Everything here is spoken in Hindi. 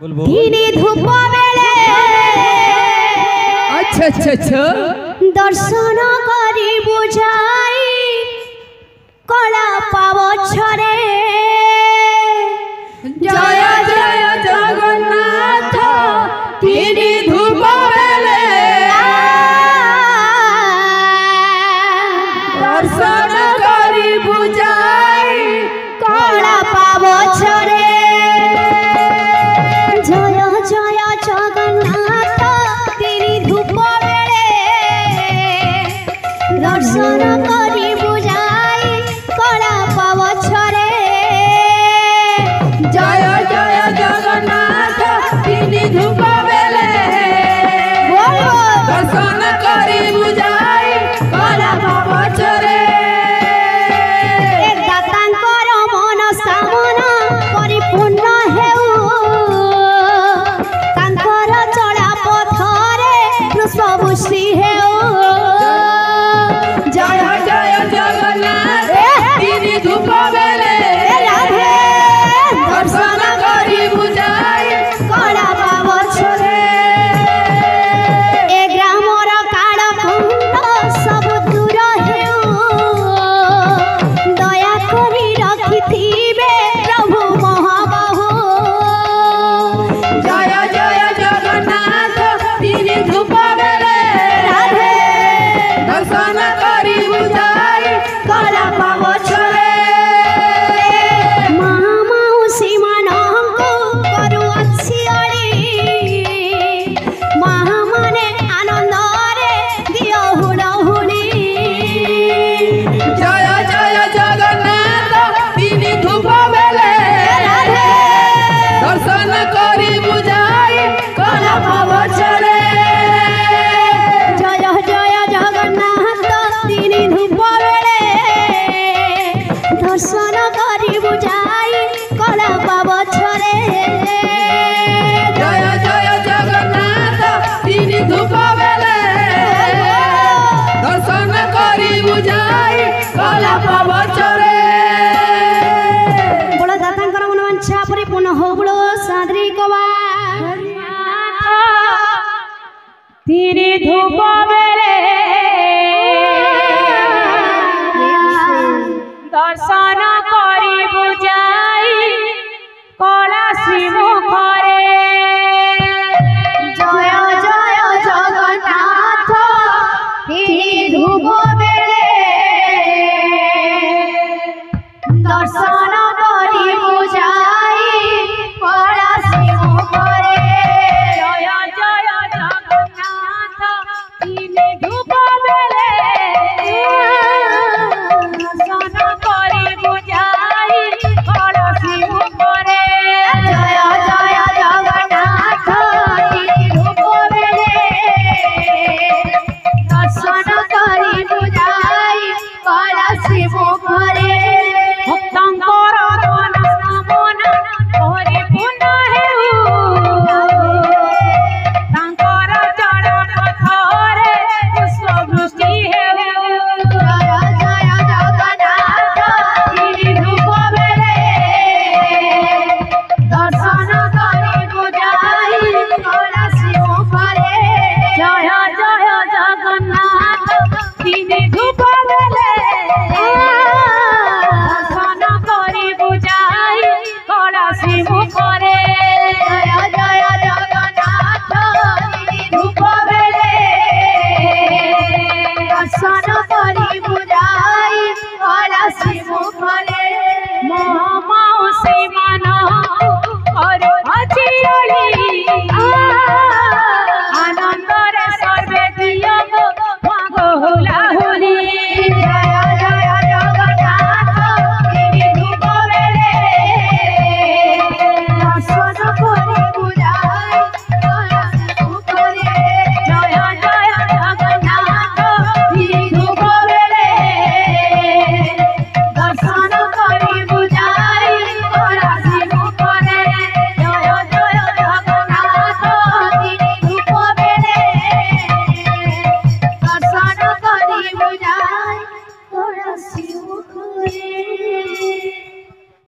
दिने धूप बेले अच्छा अच्छा अच्छा दर्शन करी बुझाई कला पाव छरे जय जय जगन्नाथ दिने धूप बेले दर्शन करी बुझाई कला पाव छरे जय जय जगन्नाथ दिने धूप बेले दर्शन करी बुझाई कला पाव छरे जय जय जगन्नाथ दिने धूप बेले दर्शन करी बुझाई कला पाव छरे दातांकर मनोकामना परिपूर्ण हेउ तांकर चला पथरे पुष्पवृष्टि हेउ जय जय जगन्नाथ दिने धूप बेले दर्शन करी बुझाई कला पाव छरे ए ग्रामर कालखंड सब दूर हेउ दया करी रखिथिबे प्रभु महाबाहु जय जय जगन्नाथ दिने धूप बेले दर्शन करी बुझाई कला पाव छरे महामाउसी मानंकु करुअछि अड़ी महामाने आनंदरे दियो हुड़हुड़ी जय जय जगन्नाथ दिने धूप बेले दर्शन करी बुझाई कला पाव छरे जय जय जगन्नाथ दिने धूप बेले दर्शन करी बुझाई कला पाव छरे जय जय जगन्नाथ दिने धूप बेले दर्शन करी बुझाई कला पाव छरे बोलो दातांकर मनोवांछा परिपूर्ण हो बोलो साद्रिकवा दिने धूप बेले दर्शन करी बुझाई कला श्रीमुखरे जय जय जगन्नाथ दिने धूप बेले दर्शन करी बुझाई कला श्रीमुखरे जय जय जगन्नाथ दिने धूप बेले दर्शन करी बुझाई कला श्रीमुखरे जय जय जगन्नाथ दिने धूप बेले दर्शन करी बुझाई कला श्रीमुखरे भक्तंकर मनोकामना परिपूर्ण हेउ तांकर चरण पथरे पुष्पवृष्टि हेउ जय जय जगन्नाथ दिने धूप बेले दर्शन करी बुझाई कला श्रीमुखरे जय जय जगन्नाथ दिने धूप बेले दर्शन करी बुझाई कला श्रीमुखरे जय जय जगन्नाथ दिने धूप बेले दर्शन करी बुझाई कला श्रीमुखरे माउसी मन करुअछि अड़ी